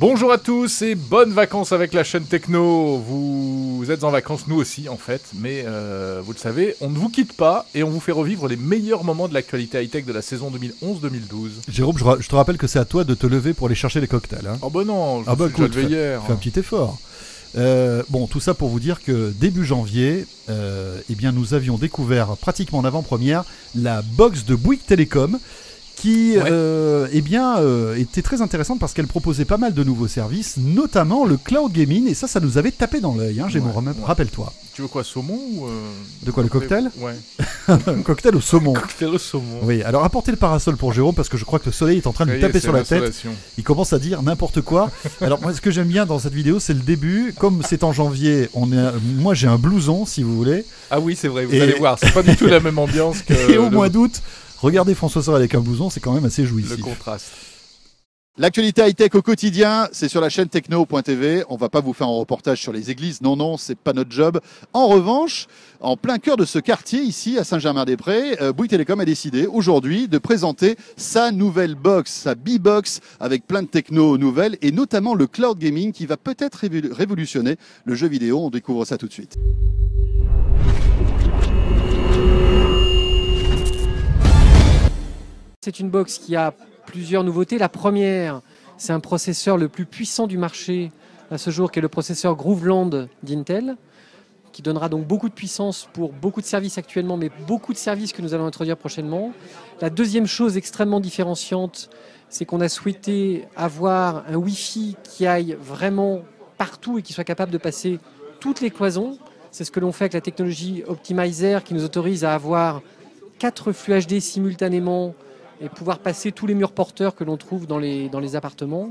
Bonjour à tous et bonnes vacances avec la chaîne Techno. Vous êtes en vacances, nous aussi en fait, mais vous le savez, on ne vous quitte pas et on vous fait revivre les meilleurs moments de l'actualité high-tech de la saison 2011-2012. Jérôme, je te rappelle que c'est à toi de te lever pour aller chercher les cocktails. Hein. Oh bah non, je me suis déjà levé hier. Fais un petit effort. Bon, tout ça pour vous dire que début janvier, eh bien, nous avions découvert pratiquement en avant-première la box de Bouygues Télécom qui était très intéressante parce qu'elle proposait pas mal de nouveaux services, notamment le cloud gaming, et ça nous avait tapé dans l'œil, hein, rappelle-toi. Tu veux quoi, saumon ou De quoi, le cocktail? Ouais. Un cocktail au saumon. Cocktail au saumon. Oui, alors apportez le parasol pour Jérôme parce que je crois que le soleil est en train de lui taper sur la tête. Il commence à dire n'importe quoi. Alors moi, ce que j'aime bien dans cette vidéo, c'est le début. Comme c'est en janvier, moi j'ai un blouson, si vous voulez. Ah oui, c'est vrai, vous allez voir, c'est pas du tout la même ambiance que... Et au mois d'août, regardez François Sorel avec un blouson, c'est quand même assez jouissif. Le contraste. L'actualité high-tech au quotidien, c'est sur la chaîne techno.tv. On va pas vous faire un reportage sur les églises, non, c'est pas notre job. En revanche, en plein cœur de ce quartier, ici à Saint-Germain-des-Prés, Bouygues Télécom a décidé aujourd'hui de présenter sa nouvelle box, sa B-Box, avec plein de techno nouvelles, et notamment le cloud gaming qui va peut-être révolutionner le jeu vidéo. On découvre ça tout de suite. C'est une box qui a plusieurs nouveautés. La première, c'est un processeur le plus puissant du marché à ce jour, qui est le processeur Groveland d'Intel, qui donnera donc beaucoup de puissance pour beaucoup de services actuellement, mais beaucoup de services que nous allons introduire prochainement. La deuxième chose extrêmement différenciante, c'est qu'on a souhaité avoir un Wi-Fi qui aille vraiment partout et qui soit capable de passer toutes les cloisons. C'est ce que l'on fait avec la technologie Optimizer, qui nous autorise à avoir 4 flux HD simultanément et pouvoir passer tous les murs porteurs que l'on trouve dans les appartements.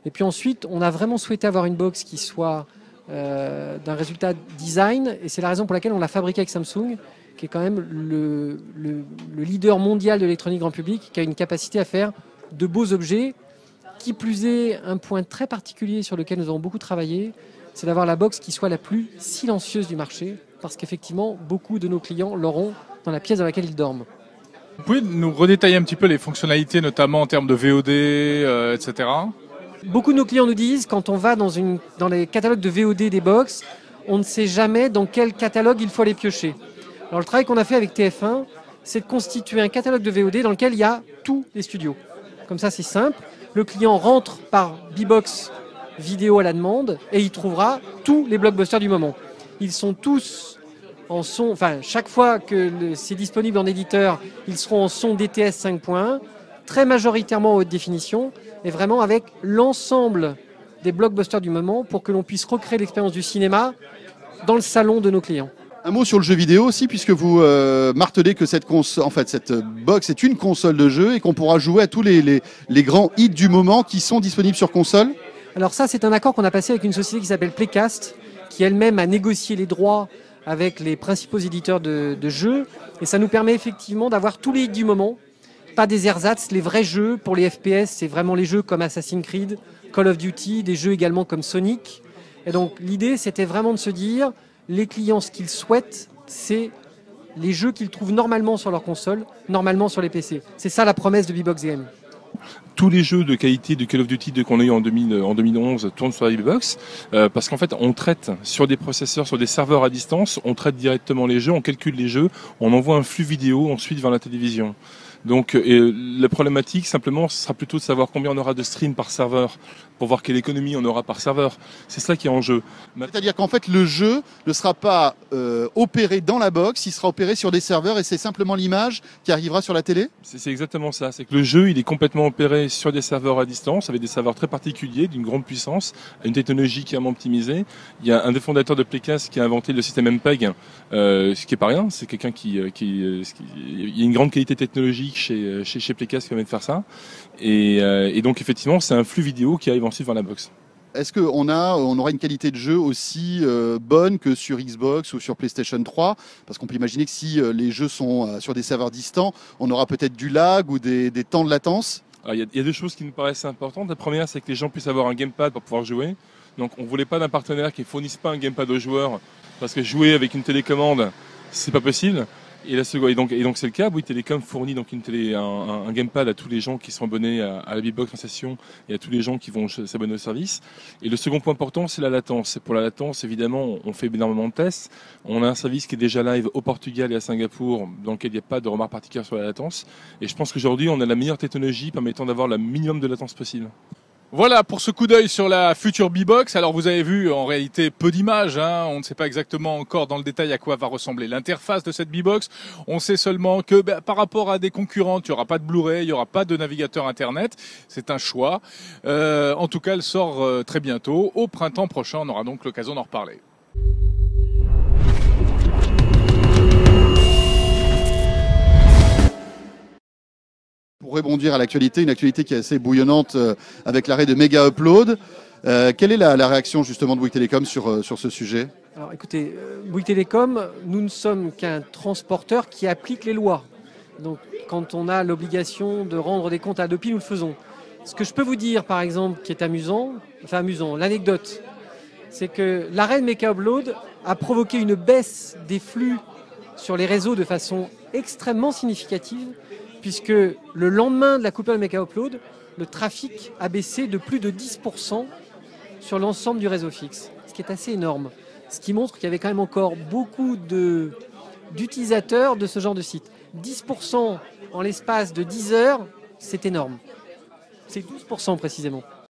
Et puis ensuite, on a vraiment souhaité avoir une box qui soit d'un résultat design, et c'est la raison pour laquelle on l'a fabriquée avec Samsung, qui est quand même le leader mondial de l'électronique grand public, qui a une capacité à faire de beaux objets. Qui plus est, un point très particulier sur lequel nous avons beaucoup travaillé, c'est d'avoir la box qui soit la plus silencieuse du marché, parce qu'effectivement, beaucoup de nos clients l'auront dans la pièce dans laquelle ils dorment. Vous pouvez nous redétailler un petit peu les fonctionnalités, notamment en termes de VOD, etc. Beaucoup de nos clients nous disent, quand on va dans les catalogues de VOD des box, on ne sait jamais dans quel catalogue il faut aller piocher. Alors le travail qu'on a fait avec TF1, c'est de constituer un catalogue de VOD dans lequel il y a tous les studios. Comme ça, c'est simple. Le client rentre par B-Box vidéo à la demande et il trouvera tous les blockbusters du moment. Ils sont tous en son, enfin chaque fois que c'est disponible en éditeur, ils seront en son DTS 5.1, très majoritairement en haute définition, et vraiment avec l'ensemble des blockbusters du moment pour que l'on puisse recréer l'expérience du cinéma dans le salon de nos clients. Un mot sur le jeu vidéo aussi, puisque vous martelez que cette box est une console de jeu et qu'on pourra jouer à tous les grands hits du moment qui sont disponibles sur console. Alors ça, c'est un accord qu'on a passé avec une société qui s'appelle Playcast, qui elle-même a négocié les droits avec les principaux éditeurs de jeux, et ça nous permet effectivement d'avoir tous les hits du moment, pas des ersatz, les vrais jeux. Pour les FPS, c'est vraiment les jeux comme Assassin's Creed, Call of Duty, des jeux également comme Sonic. Et donc l'idée, c'était vraiment de se dire, les clients, ce qu'ils souhaitent, c'est les jeux qu'ils trouvent normalement sur leur console, normalement sur les PC. C'est ça la promesse de B-Box Game. Tous les jeux de qualité de Call of Duty qu'on a eu en 2011 tournent sur la B-Box parce qu'en fait on traite sur des processeurs, sur des serveurs à distance, on traite directement les jeux, on calcule les jeux, on envoie un flux vidéo ensuite vers la télévision. Donc la problématique simplement ce sera plutôt de savoir combien on aura de streams par serveur pour voir quelle économie on aura par serveur. C'est ça qui est en jeu. C'est-à-dire qu'en fait le jeu ne sera pas opéré dans la box, il sera opéré sur des serveurs et c'est simplement l'image qui arrivera sur la télé? C'est exactement ça, c'est que le jeu il est complètement opéré sur des serveurs à distance avec des serveurs très particuliers, d'une grande puissance, une technologie qui est optimisée. Il y a un des fondateurs de Playcast qui a inventé le système MPEG, ce qui est pas rien, c'est quelqu'un qui il y a une grande qualité technologique chez Playcast qui permet de faire ça. Et donc effectivement c'est un flux vidéo qui arrive ensuite vers la box. Est-ce qu'on aura une qualité de jeu aussi bonne que sur Xbox ou sur PlayStation 3? Parce qu'on peut imaginer que si les jeux sont sur des serveurs distants, on aura peut-être du lag ou des temps de latence. Il y a deux choses qui nous paraissent importantes. La première, c'est que les gens puissent avoir un gamepad pour pouvoir jouer. Donc on ne voulait pas d'un partenaire qui ne fournisse pas un gamepad aux joueurs, parce que jouer avec une télécommande, c'est pas possible. Et donc c'est le cas. Bouygues Telecom fournit donc un gamepad à tous les gens qui sont abonnés à la Bbox en session et à tous les gens qui vont s'abonner au service. Et le second point important, c'est la latence. Et pour la latence, évidemment, on fait énormément de tests. On a un service qui est déjà live au Portugal et à Singapour, dans lequel il n'y a pas de remarques particulières sur la latence. Et je pense qu'aujourd'hui, on a la meilleure technologie permettant d'avoir le minimum de latence possible. Voilà pour ce coup d'œil sur la future Bbox. Alors vous avez vu en réalité peu d'images, hein. On ne sait pas exactement encore dans le détail à quoi va ressembler l'interface de cette Bbox. On sait seulement que par rapport à des concurrentes, il n'y aura pas de Blu-ray, il n'y aura pas de navigateur internet. C'est un choix. En tout cas, elle sort très bientôt. Au printemps prochain, on aura donc l'occasion d'en reparler. Pour rebondir à l'actualité, une actualité qui est assez bouillonnante avec l'arrêt de Mega Upload. Quelle est la réaction justement de Bouygues Telecom sur ce sujet? Alors écoutez, Bouygues Telecom, nous ne sommes qu'un transporteur qui applique les lois. Donc quand on a l'obligation de rendre des comptes à Adopi, nous le faisons. Ce que je peux vous dire par exemple qui est amusant, l'anecdote, c'est que l'arrêt de Mega Upload a provoqué une baisse des flux sur les réseaux de façon extrêmement significative, puisque le lendemain de la coupure de Mega Upload, le trafic a baissé de plus de 10% sur l'ensemble du réseau fixe, ce qui est assez énorme. Ce qui montre qu'il y avait quand même encore beaucoup d'utilisateurs de ce genre de site. 10% en l'espace de 10 heures, c'est énorme. C'est 12% précisément.